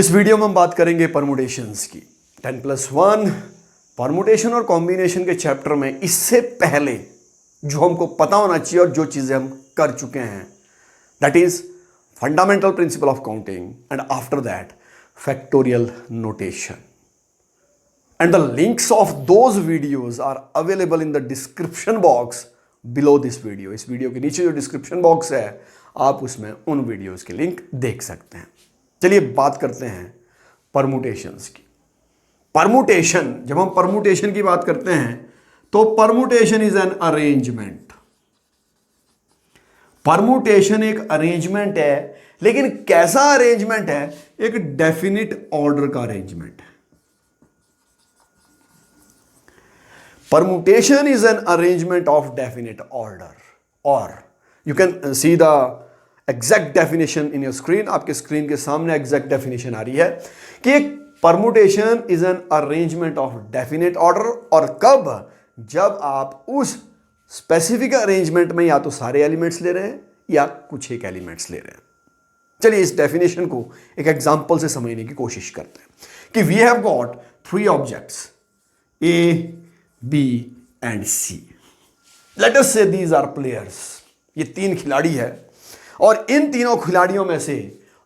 इस वीडियो में हम बात करेंगे परमुटेशंस की। 10+1 परमुटेशन और कॉम्बिनेशन के चैप्टर में इससे पहले जो हमको पता होना चाहिए और जो चीजें हम कर चुके हैं, that is fundamental principle of counting and after that factorial notation, and the links of those videos are available in the description box below this video। इस वीडियो के नीचे जो डिस्क्रिप्शन बॉक्स है आप उसमें उन वीडियोस के लिंक देख सकते हैं। चलिए बात करते हैं परमुटेशंस की। परमुटेशन, जब हम परमुटेशन की बात करते हैं तो permutation is an arrangement. Permutation एक अरेंजमेंट है, लेकिन कैसा अरेंजमेंट है? एक डेफिनिट ऑर्डर का अरेंजमेंट है। Permutation is an arrangement of definite order, or you can see the exact definition in your screen। आपके स्क्रीन के सामने exact definition आ रही है कि एक permutation is an arrangement of definite order, और कब? जब आप उस specific arrangement में या तो सारे एलिमेंट्स ले रहे हैं या कुछ एक एलिमेंट्स ले रहे हैं। चलिए इस डेफिनेशन को एक एग्जांपल से समझने की कोशिश करते हैं कि we have got 3 objects A, B and C। Let us say these are players। ये 3 खिलाड़ी है और इन तीनों खिलाड़ियों में से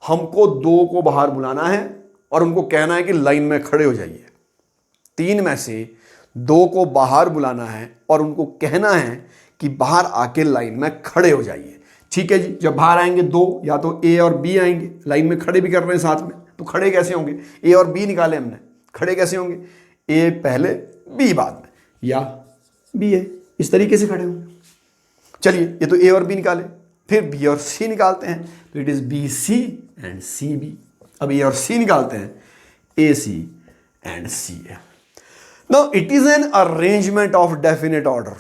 हमको 2 को बाहर बुलाना है और उनको कहना है कि लाइन में खड़े हो जाइए। 3 में से 2 को बाहर बुलाना है और उनको कहना है कि बाहर आके लाइन में खड़े हो जाइए। ठीक है जी। जब बाहर आएंगे 2, या तो A और B आएंगे, लाइन में खड़े भी कर रहे हैं साथ में, तो खड़े कैसे होंगे? A और B निकाले हमने, खड़े कैसे होंगे? A पहले B बाद में, या B है, इस तरीके से खड़े होंगे। चलिए ये तो A और B निकाले, फिर B और C निकालते हैं, तो it is BC and CB। अब A और C निकालते हैं, AC and CA। Now it is an arrangement of definite order.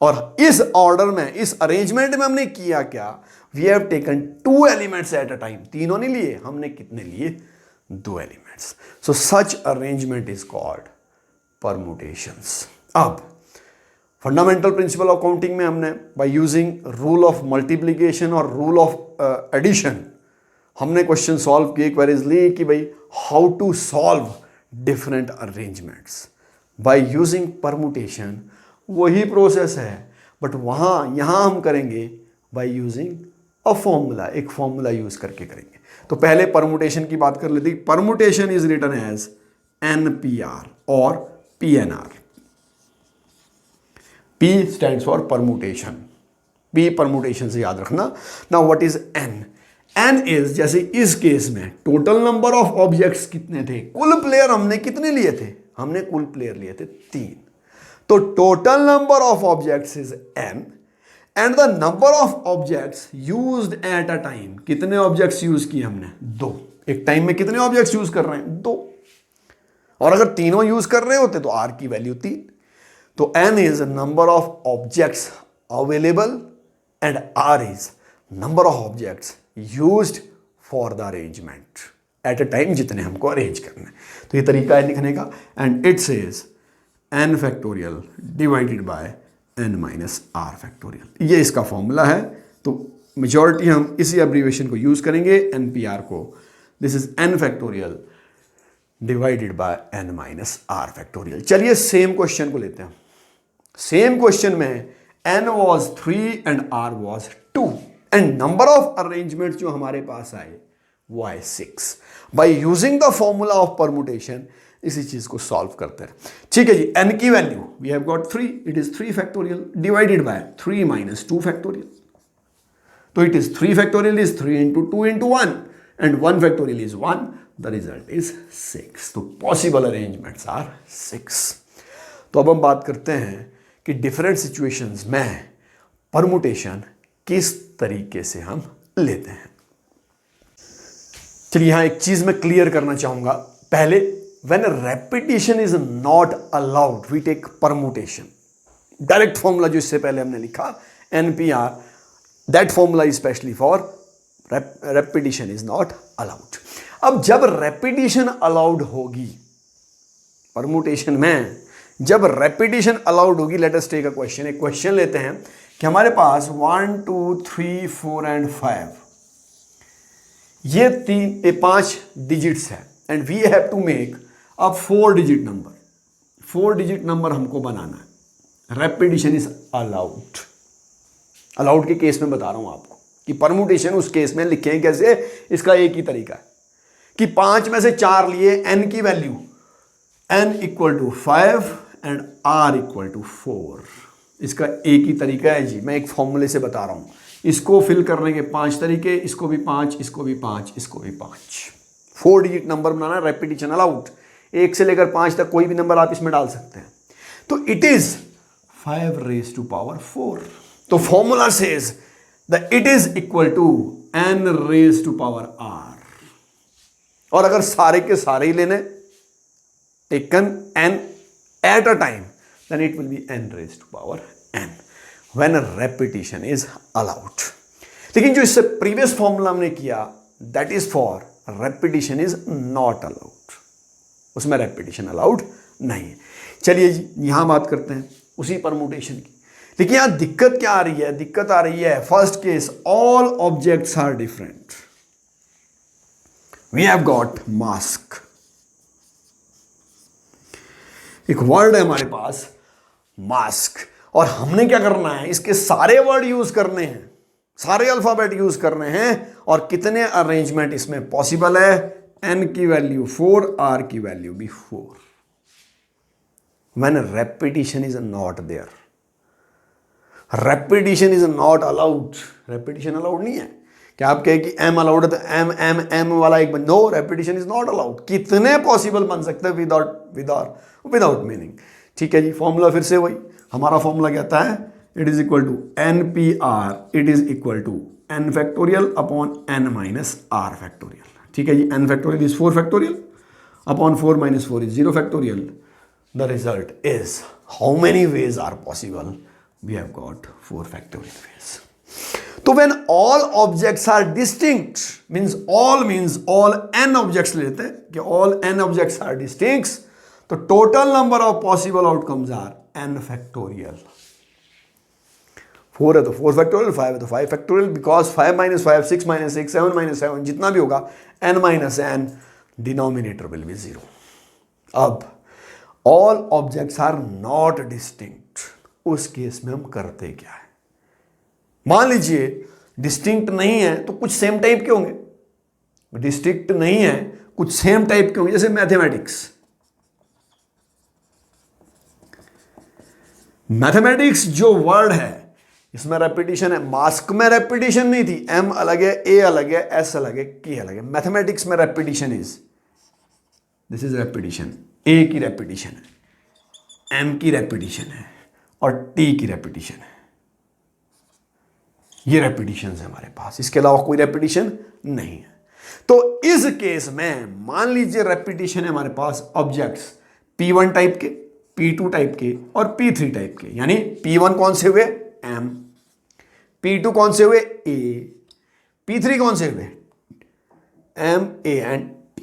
और इस ऑर्डर में, इस अरेंजमेंट में हमने किया क्या? We have taken 2 elements at a time. तीनों नहीं लिए, हमने कितने लिए? 2 elements. So such arrangement is called permutations. अब फंडामेंटल प्रिंसिपल ऑफ काउंटिंग में हमने by using rule of multiplication और रूल ऑफ एडिशन हमने क्वेश्चन सॉल्व किए क्वेरीजली कि भाई how to solve different arrangements by using permutation. वही प्रोसेस है, बट यहां हम करेंगे बाय यूजिंग अ फॉर्मूला। एक फॉर्मूला यूज करके करेंगे। तो पहले परमुटेशन की बात कर लेते हैं। Permutation is written as NPR और PNR। P stands for permutation। P permutation से याद रखना। Now what is N? N is, जैसे इस केस में टोटल नंबर ऑफ ऑब्जेक्ट्स कितने थे? कुल प्लेयर हमने कितने लिए थे? हमने कुल प्लेयर लिए थे 3। तो total number of objects is N and the number of objects used eight a time. कितने ऑब्जेक्ट्स यूज किए हमने? 2। एक टाइम में कितने ऑब्जेक्ट्स यूज कर रहे हैं? 2। और अगर तीनों यूज कर रहे होते तो R की वैल्यू 3। तो N is number of objects available and R is number of objects used for the arrangement eight a time, जितने हमको अरेंज करना है। तो ये तरीका है लिखने का। And it says N factorial divided by N minus R factorial. ये इसका फॉर्मूला है। तो मेजॉरिटी हम इसी एब्रीवेशन को यूज करेंगे, NPR को। This is N factorial divided by N minus R factorial. चलिए सेम क्वेश्चन को लेते हैं। सेम क्वेश्चन में N was 3 and R was 2 and number of arrangement जो हमारे पास आए वो आए 6। By using the formula of permutation इसी चीज को सॉल्व करते हैं। ठीक है जी। N की value we have got 3, it is 3 factorial divided by 3 minus 2 factorial. तो it is 3 factorial is 3 into 2 into 1 and 1 factorial is 1। The result is 6। तो पॉसिबल अरेंजमेंट्स आर 6। तो अब हम बात करते हैं कि डिफरेंट सिचुएशंस में परमुटेशन किस तरीके से हम लेते हैं। चलिए यहां एक चीज मैं क्लियर करना चाहूंगा। पहले when repetition is not allowed we take permutation. Direct formula जो इससे पहले हमने लिखा NPR, that formula is specially for repetition is not allowed. अब जब रेपिटेशन अलाउड होगी परमुटेशन में, जब रेपिटेशन अलाउड होगी, let us take a question. एक क्वेश्चन लेते हैं कि हमारे पास 1 2 3 4 एंड 5 ये 5 डिजिट्स है and we have to make अब 4 डिजिट नंबर। 4 डिजिट नंबर हमको बनाना है। Repetition is allowed. अलाउड के केस में बता रहा हूं आपको कि परमुटेशन उस केस में लिखें कैसे। इसका एक ही तरीका है कि 5 में से 4 लिए, n की value n equal to 5 and r equal to 4। इसका एक ही तरीका है जी, मैं एक फॉर्मूले से बता रहा हूं। इसको फिल करने के 5 तरीके, इसको भी 5, इसको भी 5, इसको भी 5। 4 डिजिट नंबर बनाना, रेपिटेशन अलाउड। 1 से लेकर 5 तक कोई भी नंबर आप इसमें डाल सकते हैं। तो it is 5 raise to power 4। तो formula says the it is equal to n raise to power r। और अगर सारे के सारे ही लेने, taken n at a time, then it will be n raised to power n when a repetition is allowed। लेकिन जो इससे प्रीवियस फॉर्मूला हमने किया that is for repetition is not allowed, उसमें repetition allowed नहीं है। चलिए जी यहां बात करते हैं उसी परमुटेशन की। लेकिन यहां दिक्कत क्या आ रही है? दिक्कत आ रही है first case, all objects are different. We have got mask, एक वर्ड है हमारे पास मास्क, और हमने क्या करना है, इसके सारे वर्ड यूज करने हैं, सारे अल्फाबेट यूज करने हैं। और कितने अरेंजमेंट इसमें पॉसिबल है? n की वैल्यू 4, r की वैल्यू भी 4। When repetition is not there, repetition is not allowed. Repetition allowed नहीं है। क्या आप कहें कि m अलाउड है तो m m m वाला एक no, repetition is not allowed. कितने पॉसिबल बन सकते हैं विदाउट मीनिंग। ठीक है जी, फॉर्मूला फिर से वही, हमारा फॉर्मूला कहता है it is equal to n p r, it is equal to n factorial upon n minus r factorial. ठीक है जी, n factorial is 4 factorial upon 4 minus 4 is 0 factorial. The result is how many ways are possible? We have got 4 factorial ways. तो when all objects are distinct means all n objects लेते हैं कि all n objects are distinct, तो total number of possible outcomes are n factorial. 4 है तो 4 factorial, 5 है तो 5 factorial, because 5 minus 5, 6 minus 6, 7 minus 7, जितना भी होगा n minus n, denominator will be 0। अब all objects are not distinct, उस केस में हम करते क्या है? मान लीजिए डिस्टिंक्ट नहीं है तो कुछ सेम टाइप के होंगे, डिस्टिंक्ट नहीं है कुछ सेम टाइप के होंगे। जैसे मैथमेटिक्स जो वर्ड है इसमें रेपिटेशन है, मास्क में रेपिटेशन नहीं थी, m अलग है, a अलग है, s अलग है, k अलग है। मैथमेटिक्स में repetition is, this is repetition, a की रेपिटेशन है, m की रेपिटेशन है और t की रेपिटेशन है। ये रेपिटेशन है हमारे पास, इसके अलावा कोई रेपिटेशन नहीं है। तो इस केस में मान लीजिए रेपिटेशन है हमारे पास ऑब्जेक्ट्स p1 टाइप के, p2 टाइप के और p3 टाइप के। यानी p1 कौन से हुए? m, p2 कौन से हुए? a, p3 कौन से हुए? m, a and t।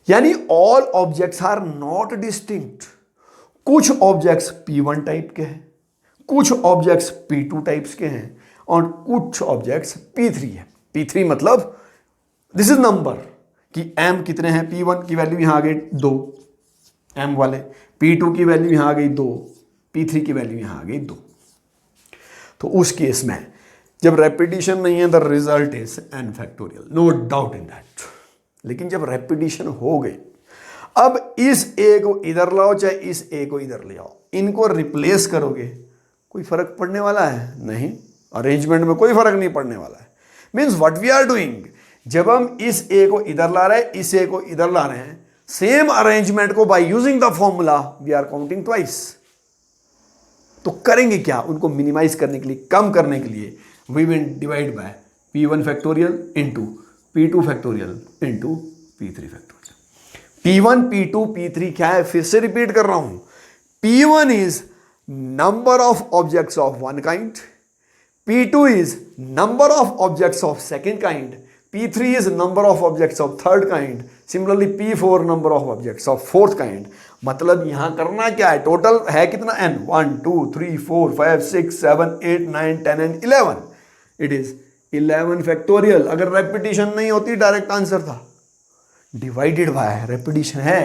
यानी all objects are not distinct. कुछ ऑब्जेक्ट्स p1 टाइप के हैं, कुछ ऑब्जेक्ट्स p2 टाइप्स के हैं और कुछ ऑब्जेक्ट्स p3 है। p3 मतलब दिस इज नंबर कि m कितने हैं? p1 की वैल्यू यहां आ गई 2 m वाले, p2 की वैल्यू यहां आ गई 2, p3 की वैल्यू यहां आ गई 2। तो उस केस में जब रेपिटेशन नहीं है the result is n factorial, no doubt in that. लेकिन जब रेपिटेशन हो गई, अब इस a को इधर लाओ चाहे इस a को इधर ले आओ, इनको रिप्लेस करोगे, कोई फर्क पड़ने वाला है? नहीं, अरेंजमेंट में कोई फर्क नहीं पड़ने वाला है। Means what we are doing, जब हम इस ए को इधर ला रहे हैं, इस ए को इधर ला रहे हैं, सेम अरेंजमेंट को by using the formula we are counting twice. तो करेंगे क्या? उनको मिनिमाइज करने के लिए, कम करने के लिए we will divide by p1 factorial into p2 factorial into p3 factorial. p1 p2 p3 क्या है? फिर से रिपीट कर रहा हूं, p1 is number of objects of one kind, p2 is number of objects of second kind, p3 is number of objects of third kind, similarly p4 number of objects of fourth kind। मतलब यहां करना क्या है? Total है कितना? n, 1 2 3 4 5 6 7 8 9 10 and 11। It is 11 factorial. अगर repetition नहीं होती डायरेक्ट आंसर था, डिवाइडेड बाय रेपिटेशन है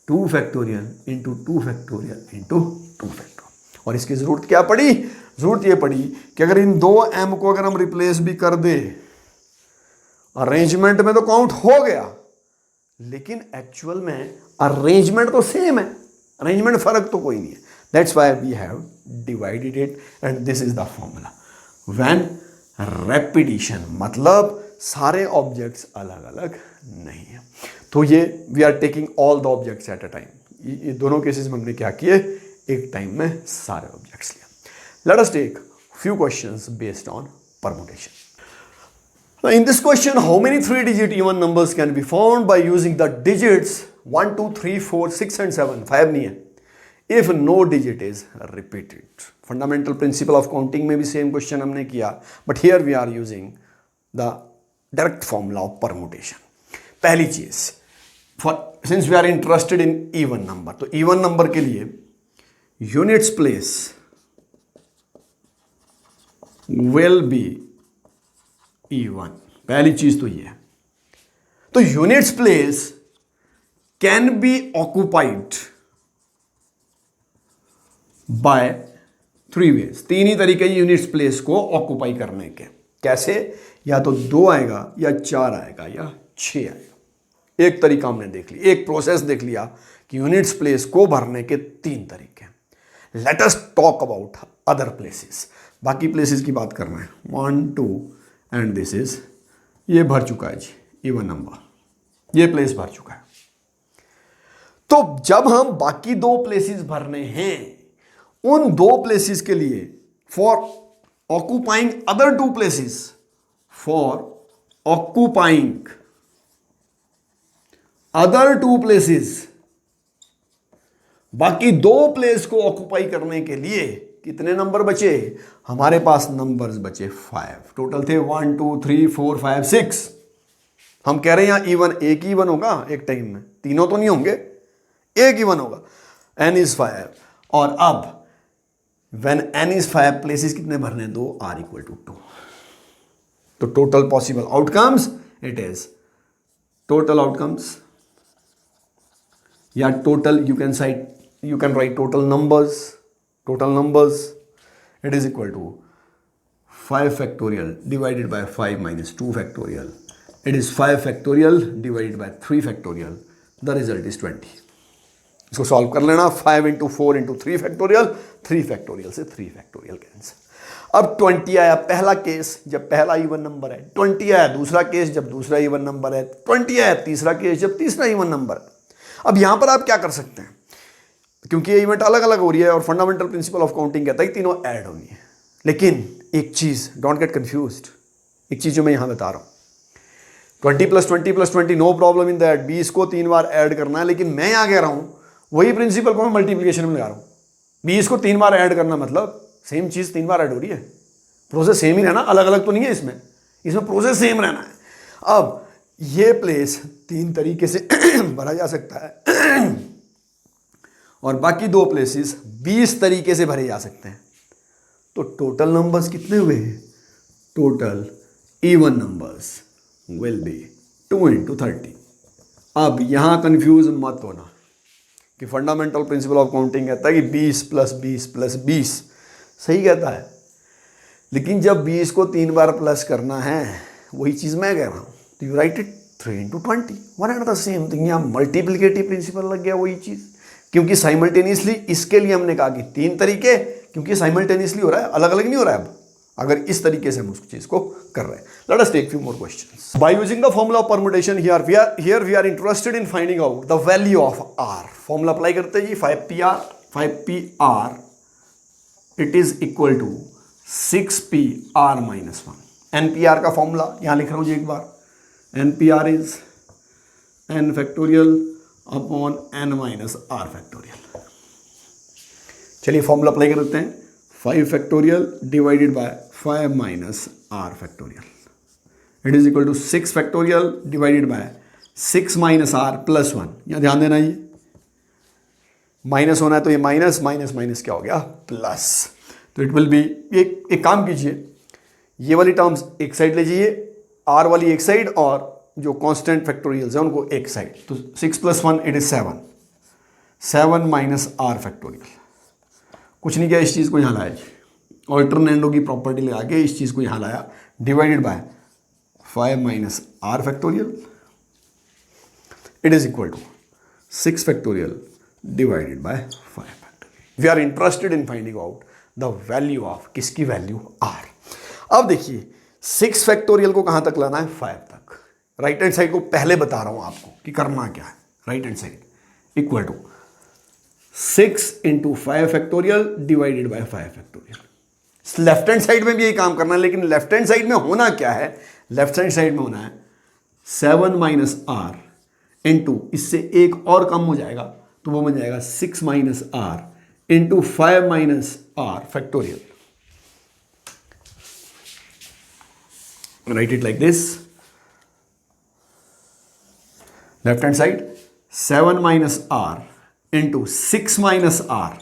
2 factorial into 2 factorial into 2 factorial. और इसकी जरूरत क्या पड़ी? जरूरत ये पड़ी कि अगर इन दो m को अगर हम रिप्लेस भी कर दे, अरेंजमेंट में तो काउंट हो गया, लेकिन एक्चुअल में अरेंजमेंट तो सेम है, अरेंजमेंट फर्क तो कोई नहीं है। That's why we have divided it and this is the formula when repetition, मतलब सारे ऑब्जेक्ट्स अलग अलग नहीं है। तो ये we are taking all the objects at a time. ये दोनों केसेस में हमने क्या किए, एक टाइम में सारे ऑब्जेक्ट्स लिया। Let us take few questions based on permutation. Now in this question, how many 3-digit even numbers can be found by using the digits 1, 2, 3, 4, 6 and 7? 5 नहीं है, if no digit is repeated. Fundamental principle of counting में भी same question हमने किया, but here we are using the direct formula of permutation. पहली चीज, since we are interested in even number, तो even number के लिए units place will be even. पहली चीज तो ये है। तो units place can be occupied by 3 ways। 3 ही तरीके यूनिट्स प्लेस को ऑक्युपाई करने के। कैसे? या तो 2 आएगा, या 4 आएगा, या 6 आएगा। एक तरीका हमने देख लिया, एक प्रोसेस देख लिया कि यूनिट्स प्लेस को भरने के 3 तरीके। Let us talk about other places. बाकी प्लेसेस की बात करना है। 1, 2 एंड दिस इज, ये भर चुका है जी, इवन नंबर, ये प्लेस भर चुका है। तो जब हम बाकी 2 प्लेसेस भरने हैं, उन 2 प्लेसेस के लिए for occupying other 2 places, for occupying other 2 places, बाकी 2 प्लेस को ऑक्युपाई करने के लिए कितने नंबर बचे हमारे पास? नंबर्स बचे 5। टोटल थे 1, 2, 3, 4, 5, 6। हम कह रहे हैं यहां इवन, एक ही इवन होगा एक टाइम में, तीनों तो नहीं होंगे, एक इवन होगा। n is 5। और अब when n is 5 प्लेसेस कितने भरने? 2 r equal to 2। तो total possible outcomes, it is total outcomes, या total you can write total numbers, it is equal to 5 factorial divided by 5 minus 2 factorial. It is 5 factorial divided by 3 factorial. The result is 20. इसको solve कर लेना। 5 into 4 into 3 factorial, 3 factorial से 3 factorial cancel. अब 20 आया पहला case जब पहला even number है, 20 आया दूसरा केस जब दूसरा इवन नंबर है, 20 आया तीसरा केस जब तीसरा इवन नंबर है। अब यहां पर आप क्या कर सकते हैं, क्योंकि ये इवेंट अलग अलग हो रही है और फंडामेंटल प्रिंसिपल ऑफ काउंटिंग कहता है कि तीनों ऐड होनी है। लेकिन एक चीज, डोंट गेट कंफ्यूज्ड, एक चीज जो मैं यहां बता रहा हूं, 20 + 20 + 20 नो प्रॉब्लम इन दैट, 20 को 3 बार ऐड करना है। लेकिन मैं यहां कह रहा हूं वही प्रिंसिपल को मैं मल्टीप्लिकेशन में लगा रहा हूं। 20 को 3 बार ऐड करना मतलब सेम चीज 3 बार ऐड हो रही है, प्रोसेस सेम ही रहना, अलग अलग तो नहीं है इसमें प्रोसेस सेम रहना है। अब ये प्लेस 3 तरीके से भरा जा सकता है और बाकी 2 प्लेसेस 20 तरीके से भरे जा सकते हैं। तो टोटल नंबर्स कितने हुए? Total even numbers will be 2 × 30। अब यहां कंफ्यूज मत होना कि फंडामेंटल प्रिंसिपल ऑफ काउंटिंग कहता है कि 20 + 20 + 20 सही कहता है, लेकिन जब 20 को 3 बार प्लस करना है, वही चीज मैं कह रहा हूं, तो you right it 3 × 20, one and the same thing. यहां मल्टीप्लिकेटिव प्रिंसिपल लग गया, वही चीज, क्योंकि साइमल्टेनियसली इसके लिए हमने कहा कि 3 तरीके, क्योंकि साइमल्टेनियसली हो रहा है, अलग अलग नहीं हो रहा है। अब अगर इस तरीके से हम उस चीज को कर रहे हैं, let us take few more questions by using the formula of permutation. Here we are interested in finding out the value of r। Formula apply करते हैं जी, 5pr it is equal to 6pr - 1। npr का formula यहां लिख रहा हूं जी एक बार, npr is n factorial upon n - r factorial. चलिए फॉर्मूला अप्लाई करते हैं, 5 factorial divided by 5 - r factorial it is equal to 6 factorial divided by 6 - r + 1। यहां ध्यान देना, ये माइनस होना है तो ये माइनस माइनस माइनस क्या हो गया? प्लस। तो इट विल बी, एक काम कीजिए, ये वाली टर्म्स एक साइड ले जाइए, आर वाली एक साइड और जो कांस्टेंट फैक्टोरियल्स है उनको एक साइड। तो 6 + 1 it is 7, 7 minus R factorial. कुछ नहीं किया, इस चीज़ को यहाँ लाया, ऑल्टरनेंडो की प्रॉपर्टी लगा के इस चीज़ को यहाँ लाया, divided by 5 minus R factorial, it is equal to 6 factorial divided by 5 factorial. We are interested in finding out the value of किसकी वैल्यू आर। अब देखिए 6 फैक्टोरियल को कहाँ तक लाना है, 5 तक। राइट हैंड साइड को पहले बता रहा हूँ आपको कि करना क्या है। Right hand side equal to 6 × 5 factorial divided by 5 factorial. Left hand side में भी यही काम करना है, लेकिन लेफ्ट हैंड साइड में होना क्या है, लेफ्ट हैंड साइड में होना है 7 माइनस आर इंटू, इससे एक और कम हो जाएगा तो वो बन जाएगा 6 minus R into 5 minus R factorial. Right it like this, left hand side 7 minus R into 6 minus R,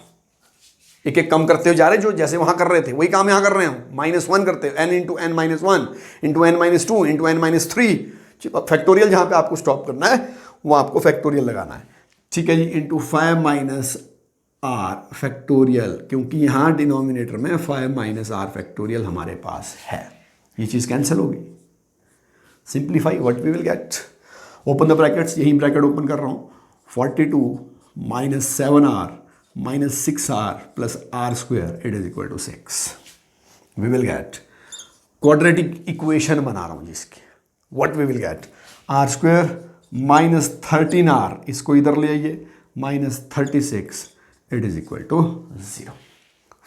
एक एक कम करते हो जा रहे, जो जैसे वहां कर रहे थे वही काम यहां कर रहे हैं, -1 करते हो, n into n minus 1 into n minus 2 into n minus 3, factorial जहां पे आपको स्टॉप करना है वो आपको फैक्टोरियल लगाना है, ठीक है जी, इंटू 5 माइनस आर फैक्टोरियल, क्योंकि यहां डिनोमिनेटर में 5 माइनस आर फैक्टोरियल हमारे पास है, ये चीज कैंसिल होगी। Simplify, what we will get, open the brackets, यही ब्रैकेट ओपन कर रहा हूं, 42 minus 7r minus 6r plus r square, it is equal to 6। We will get quadratic equation बना रहा हूं जिसकी, what we will get, r square minus 13r, इसको इधर ले आइए, minus 36, it is equal to 0।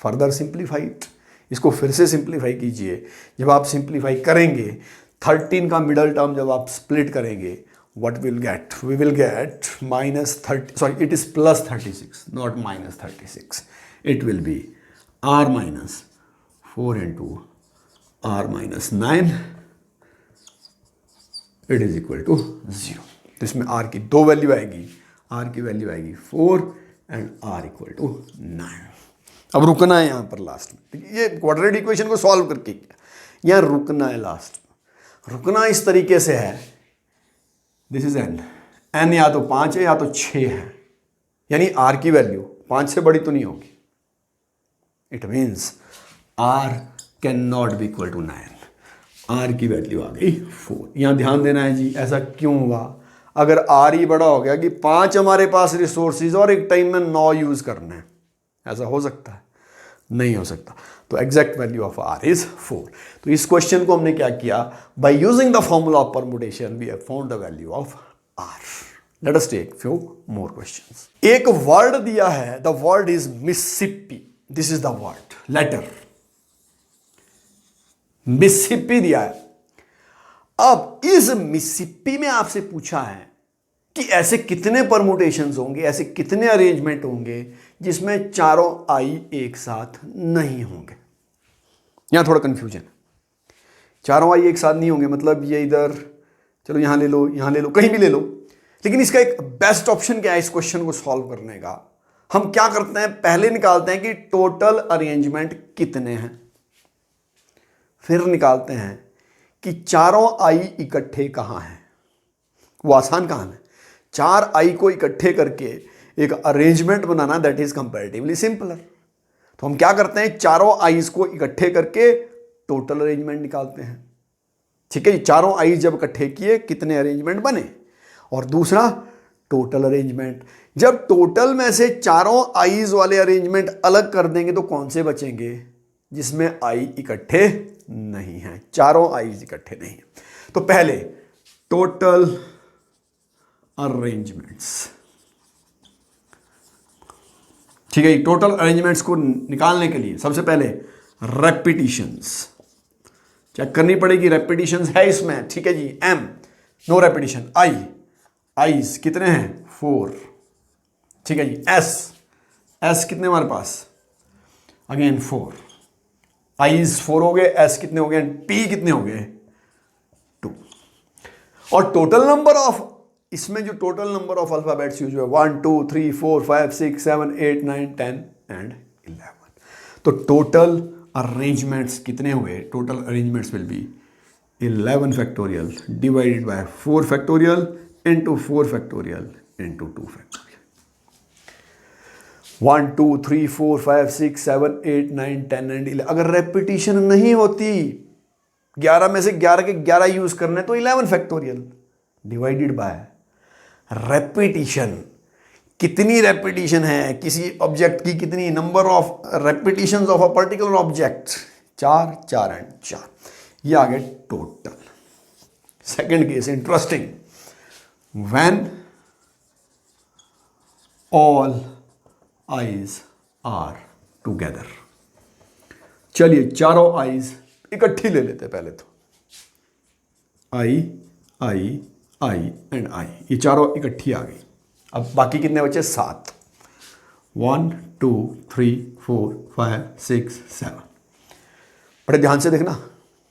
Further simplified, इसको फिर से सिंप्लीफाई कीजिए। जब आप सिंप्लीफाई करेंगे 13 का मिडल टर्म जब आप स्प्लिट करेंगे, what we'll get, we will get minus 30, sorry, it is plus 36, not minus 36, it will be r minus 4 into r minus 9, it is equal to 0। तो इसमें r की दो वैल्यू आएगी, r की value आएगी 4 एंड r इक्वल टू 9। अब रुकना है यहाँ पर लास्ट में, ये क्वाड्रेटिक इक्वेशन को सॉल्व करके यहाँ रुकना है, लास्ट रुकना इस तरीके से है, दिस इज एन, एन या तो 5 है या तो 6 है, यानी आर की वैल्यू 5 से बड़ी तो नहीं होगी, it means R can not be equal to 9, R की वैल्यू आ गई 4। यहां ध्यान देना है जी, ऐसा क्यों हुआ, अगर आर ही बड़ा हो गया कि 5 हमारे पास रिसोर्सिस और एक टाइम में 9 यूज करना है, ऐसा हो सकता है, नहीं हो सकता। तो exact value of R is 4। तो इस क्वेश्चन को हमने क्या किया, by using the formula of permutation we have found the value of R. Let us take few more questions. एक वर्ड दिया है, the word is Mississippi, this is the word, letter Mississippi दिया है। अब इस मिसिसिपी में आपसे पूछा है कि ऐसे कितने परमुटेशंस होंगे, ऐसे कितने अरेंजमेंट होंगे जिसमें चारों आई एक साथ नहीं होंगे। यहां थोड़ा कंफ्यूजन है, चारों आई एक साथ नहीं होंगे मतलब ये इधर, चलो यहां ले लो, यहां ले लो, कहीं भी ले लो, लेकिन इसका एक बेस्ट ऑप्शन क्या है इस क्वेश्चन को सॉल्व करने का, हम क्या करते हैं, पहले निकालते हैं कि टोटल अरेंजमेंट कितने हैं, फिर निकालते हैं कि चारों आई इकट्ठे कहां हैं। वो आसान काम है, 4 आई को इकट्ठे करके एक arrangement banana, that is comparatively simpler. तो हम क्या करते हैं, चारों आईज को इकट्ठे करके टोटल अरेंजमेंट निकालते हैं, ठीक है जी। चारों आईज जब इकट्ठे किए कितने अरेंजमेंट बने, और दूसरा टोटल अरेंजमेंट, जब टोटल में से चारों आईज वाले अरेंजमेंट अलग कर देंगे तो कौन से बचेंगे, जिसमें आई इकट्ठे नहीं है, चारों आईज इकट्ठे नहीं है। तो पहले टोटल अरेंजमेंट्स, ठीक है, टोटल अरेंजमेंट्स को निकालने के लिए सबसे पहले रेपिटिशंस चेक करनी पड़ेगी, रेपिटिशंस है इसमें, ठीक है जी, M no repetition, I I's कितने हैं 4, ठीक है जी, एस कितने हमारे पास, अगेन 4, आईज 4 हो गए, एस कितने हो गए, पी कितने हो गए 2, और टोटल नंबर ऑफ, इसमें जो total number of alphabets use हुए 1 2 3 4 5 6 7 8 9 10 एंड 11। तो टोटल अरेंजमेंट्स कितने हुए, total arrangements will be 11 factorial divided by 4 factorial into 4 factorial into 2 factorial. 1 2 3 4 5 6 7 8 9 10 and 11। अगर रेपिटेशन नहीं होती, 11 में से 11 के 11 यूज करने तो 11 फैक्टोरियल डिवाइडेड बाय रेपिटेशन। कितनी रेपिटेशन है किसी ऑब्जेक्ट की, कितनी number of repetition of a particular object, 4 4 and 4। ये आ गए total. Second case interesting, when all I's are together. चलिए चारों आईज इकट्ठी ले लेते पहले तो, आई आई आई एंड आई, ये चारों इकट्ठी आ गई। अब बाकी कितने बचे, 7। 1 2 3 4 5 6 7। बड़े ध्यान से देखना,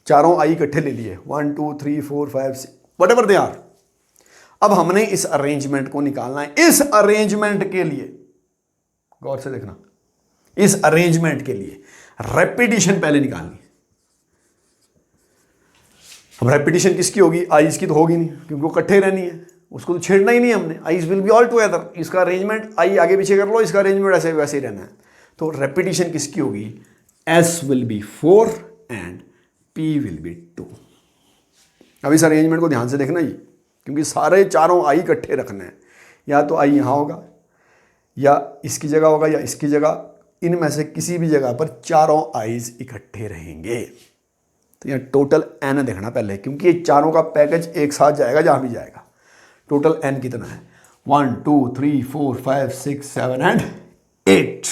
चारों आई इकट्ठे ले लिए, 1 2 3 4 5 6 वट एवर दे आर। अब हमने इस अरेंजमेंट को निकालना है। इस अरेंजमेंट के लिए गौर से देखना, इस अरेंजमेंट के लिए रेपिटेशन पहले निकालनी। अब रेपिटेशन किसकी होगी, आईज की तो होगी नहीं क्योंकि वो इकट्ठे रहनी है, उसको तो छेड़ना ही नहीं हमने। Eyes will be all together. इसका अरेंजमेंट आई आगे पीछे कर लो, इसका अरेंजमेंट ऐसे वैसे ही रहना है। तो रेपिटेशन किसकी होगी, S will be 4 and P will be 2। अब इस अरेंजमेंट को ध्यान से देखना ही, क्योंकि सारे चारों आई इकट्ठे रखने हैं। या तो आई यहाँ होगा, या इसकी जगह होगा, या इसकी जगह, इनमें से किसी भी जगह पर चारों आईज इकट्ठे रहेंगे। तो यहाँ टोटल एन देखना पहले, क्योंकि ये चारों का पैकेज एक साथ जाएगा जहाँ भी जाएगा। टोटल एन कितना है, 1 2 3 4 5 6 7 एंड 8।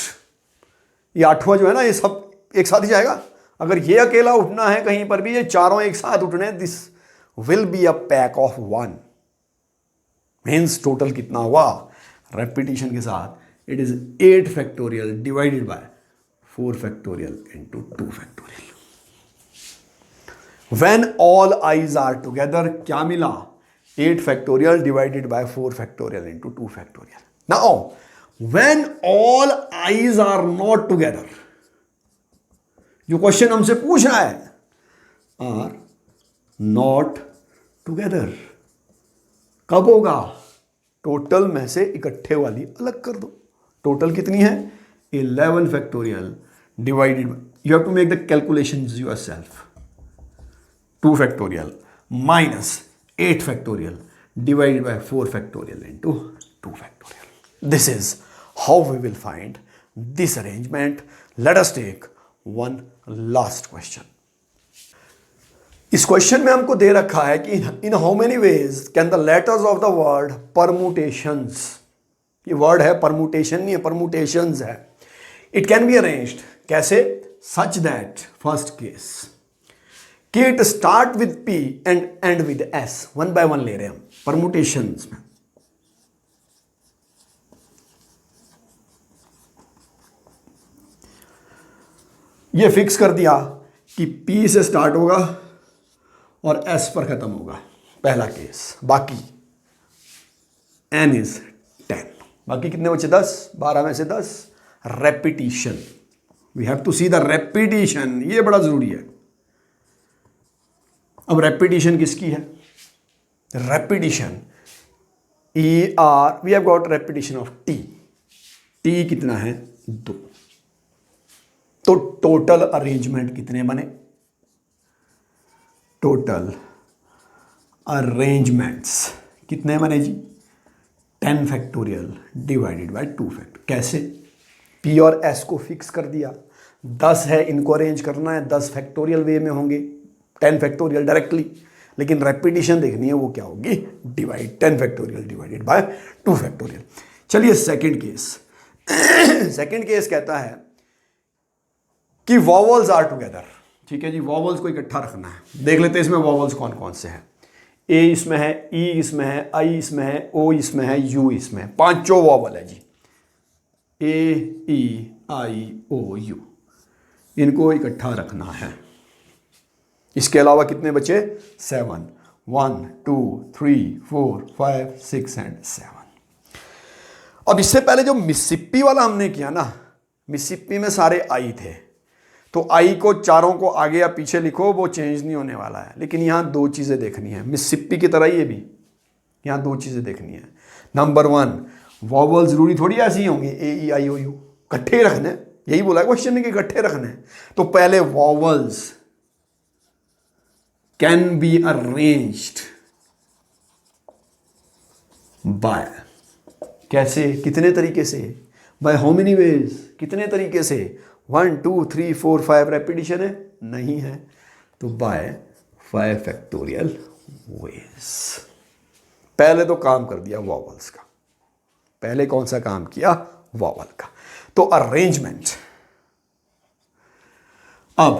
ये 8वां जो है ना, ये सब एक साथ ही जाएगा। अगर ये अकेला उठना है कहीं पर भी, ये चारों एक साथ उठने, this will be a pack of 1। Means total कितना हुआ, रेपिटेशन के साथ it is 8 factorial divided by 4 factorial into 2 factorial. When all I's are together क्या मिला, 8 factorial divided by 4 factorial into 2 factorial. Now when all I's are not together, जो question हमसे पूछ रहा है, आर नॉट टुगेदर कब होगा, टोटल में से इकट्ठे वाली अलग कर दो। टोटल कितनी है, 11 factorial divided, you have to make the calculations yourself. 2 factorial minus 8 factorial divided by 4 factorial into 2 factorial. This is how we will find this arrangement. Let us take one last question. इस question में हमको दे रखा है कि in how many veg can the letters of the word permutations, ये word है permutation नहीं है, परमुटेशंस है, इट कैन बी अरेंज्ड कैसे, सच दैट फर्स्ट केस कि it start with P and and with S. 1 by 1 ले रहे हैं हम परमुटेशंस में। ये फिक्स कर दिया कि P से स्टार्ट होगा और S पर खत्म होगा, पहला केस। बाकी N इज 10, बाकी कितने बचे 10, 12 में से 10। Repetition, we have to see the repetition, ये बड़ा जरूरी है। अब रेपिटिशन किसकी है, repetition we have got repetition of T कितना है 2। तो टोटल अरेंजमेंट कितने बने, टोटल अरेंजमेंट्स कितने बने जी, 10 फैक्टोरियल डिवाइडेड बाय 2 फैक्टर। कैसे, P और S को फिक्स कर दिया, 10 है, इनको अरेंज करना है, 10 फैक्टोरियल वे में होंगे, 10 फैक्टोरियल डायरेक्टली, लेकिन रेपिटिशन देखनी है वो क्या होगी, divide 10 factorial divided by 2 factorial. चलिए सेकंड केस। सेकंड केस कहता है कि वॉवल्स आर टुगेदर। ठीक है जी, वॉवल्स को इकट्ठा रखना है। देख लेते हैं इसमें वॉवल्स कौन कौन से हैं। ए इसमें है, ई इसमें है, आई इसमें है, ओ इसमें है, यू इसमें है, 5 वॉवल है जी, ए ई आई ओ यू, इनको इकट्ठा रखना है। इसके अलावा कितने बचे, 7, 1 2 3 4 5 6 एंड 7। अब इससे पहले जो मिसिसिपी वाला हमने किया ना, मिसिसिपी में सारे आई थे, तो आई को चारों को आगे या पीछे लिखो, वो चेंज नहीं होने वाला है। लेकिन यहाँ दो चीज़ें देखनी है, मिसिसिपी की तरह ये भी, यहाँ दो चीज़ें देखनी है। नंबर वन, वॉवल जरूरी थोड़ी ऐसी ही होंगी ए ई आई ओ यू, इकट्ठे ही रखने, यही बोला है क्वेश्चन में कि इकट्ठे रखने। तो पहले vowels can be arranged bye, कैसे, कितने तरीके से, बाय हाउ मेनी वेज, कितने तरीके से, 1 2 3 4 5 रेपिटेशन है, नहीं है, तो बाय 5 फैक्टोरियल वेज। पहले तो काम कर दिया वॉवल्स का, पहले कौन सा काम किया, वॉवल का। तो अरेंजमेंट, अब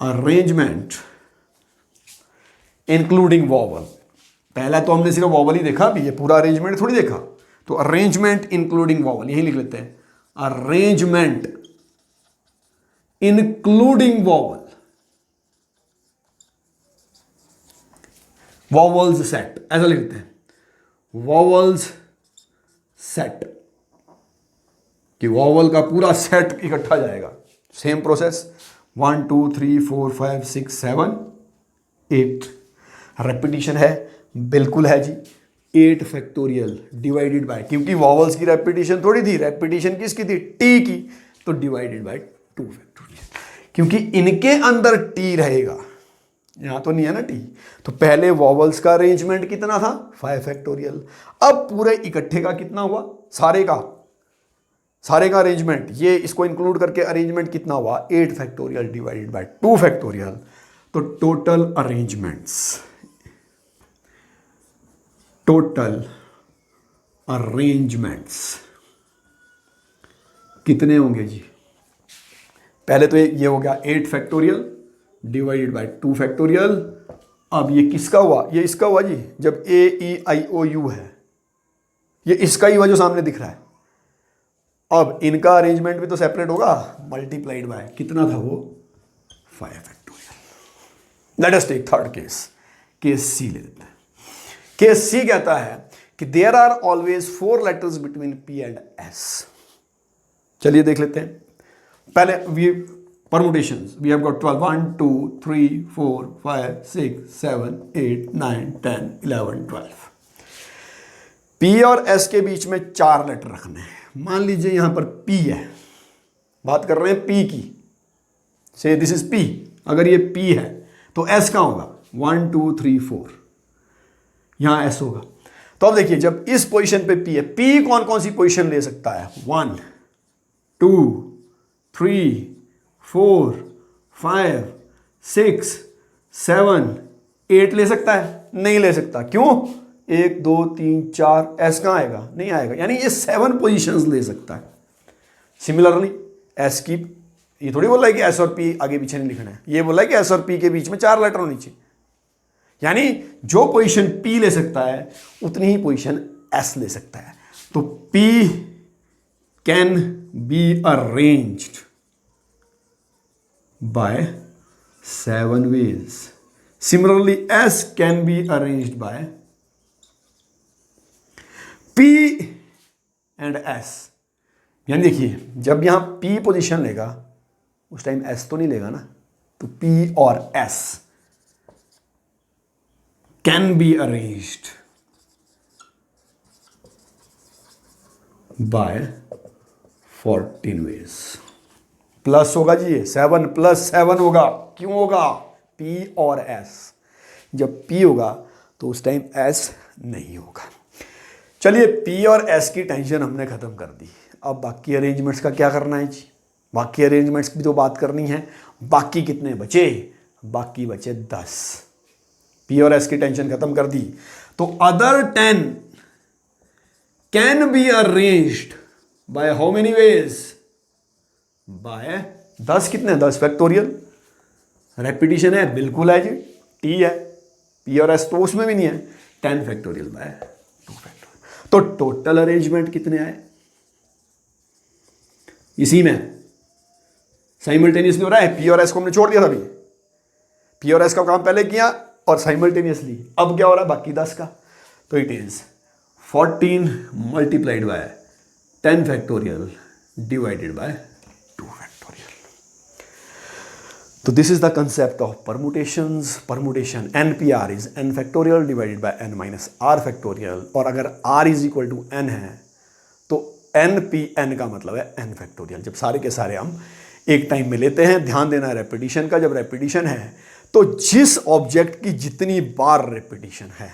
अरेंजमेंट इंक्लूडिंग वॉवल, पहला तो हमने सिर्फ वॉवल ही देखा, अभी ये पूरा अरेंजमेंट थोड़ी देखा। तो अरेंजमेंट इंक्लूडिंग वॉवल, यही लिख लेते हैं, arrangement including vowel, vowels set, ऐसा लिखते हैं, वॉवल्स सेट, कि वॉवल का पूरा सेट इकट्ठा जाएगा। सेम प्रोसेस, 1 2 3 4 5 6 7 8, रेपिटेशन है, बिल्कुल है जी, 8 फैक्टोरियल डिवाइडेड बाय, क्योंकि वॉवल्स की रेपिटेशन थोड़ी थी, रेपिटेशन किसकी थी, टी की, तो डिवाइडेड बाय 2 फैक्टोरियल, क्योंकि इनके अंदर टी रहेगा, यहां तो नहीं है ना टी। तो पहले वॉवल्स का अरेंजमेंट कितना था, 5 फैक्टोरियल। अब पूरे इकट्ठे का कितना हुआ, सारे का अरेंजमेंट, ये इसको इंक्लूड करके अरेंजमेंट कितना हुआ, 8 फैक्टोरियल डिवाइडेड बाय 2 फैक्टोरियल। तो टोटल अरेंजमेंट्स कितने होंगे जी, पहले तो ये हो गया 8 फैक्टोरियल डिवाइडेड बाय 2 फैक्टोरियल। अब ये किसका हुआ, ये इसका हुआ जी, जब ए ई आई ओ यू है, ये इसका ही हुआ जो सामने दिख रहा है। अब इनका अरेंजमेंट भी तो सेपरेट होगा, मल्टीप्लाइड बाय कितना था वो, 5 factorial. Let us take third case C ले लेते हैं। केस सी कहता है कि there are always 4 letters between P and S. चलिए देख लेते हैं, पहले we permutations we have got 12, 1 2 3 4 5 6 7 8 9 10 11 12। P और S के बीच में 4 लेटर रखने हैं। मान लीजिए यहां पर P है, बात कर रहे हैं P की, से दिस इज P, अगर ये P है तो S कहां होगा, 1 2 3 4, यहां S होगा। तो अब देखिए, जब इस पोजीशन पे P है, P कौन कौन सी पोजीशन ले सकता है, 1 2 3 4 5 6 7 8 ले सकता है, नहीं ले सकता, क्यों, 1 2 3 4, एस कहाँ आएगा, नहीं आएगा, यानी ये 7 पोजीशंस ले सकता है। सिमिलरली एस की, ये थोड़ी बोल रहा है कि एस और पी आगे पीछे नहीं लिखना है, ये बोल रहा है कि एस और पी के बीच में 4 लेटर होनी चाहिए, यानी जो पोजीशन पी ले सकता है उतनी ही पोजीशन एस ले सकता है। तो P can be arranged by 7 ways. Similarly, S can be arranged by P and S. यानी देखिए, जब यहां P पोजीशन लेगा उस टाइम S तो नहीं लेगा ना, तो P और S can be arranged by 14 ways. Plus होगा जी, 7 + 7 होगा, क्यों होगा, P और S, जब P होगा तो उस टाइम S नहीं होगा। चलिए, P और S की टेंशन हमने खत्म कर दी, अब बाकी अरेंजमेंट्स का क्या करना है जी, बाकी अरेंजमेंट्स की तो बात करनी है। बाकी कितने बचे, बाकी बचे 10। P और S की टेंशन खत्म कर दी, तो other 10 can be arranged by how many ways, by 10, कितने, 10 फैक्टोरियल। रेपिटेशन है, बिल्कुल है जी, टी है, पी और एस तो उसमें भी नहीं है, 10 फैक्टोरियल बाय 2 फैक्टोरियल। तो टोटल अरेंजमेंट कितने आए, इसी में साइमल्टेनियसली हो रहा है। पी और एस को हमने छोड़ दिया था अभी, पी और एस का काम पहले किया और साइमल्टेनियसली, अब क्या हो रहा है, बाकी 10 का। तो it is 14 multiplied by 10 factorial divided by 2 factorial. तो this is the concept of permutations. Permutation NPR is n factorial divided by n minus r factorial. और अगर r is equal to n है तो NPN का मतलब है n factorial. जब सारे के सारे हम एक टाइम में लेते हैं, ध्यान देना रेपिटिशन का, जब रेपिटिशन है तो जिस ऑब्जेक्ट की जितनी बार रेपिटिशन है,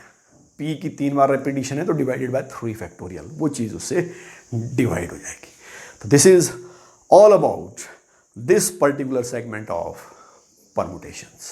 P की 3 बार रेपिटिशन है तो डिवाइडेड बाय 3 फैक्टोरियल, वो चीज़ उससे डिवाइड हो जाएगी. तो this is all about this particular segment of permutations.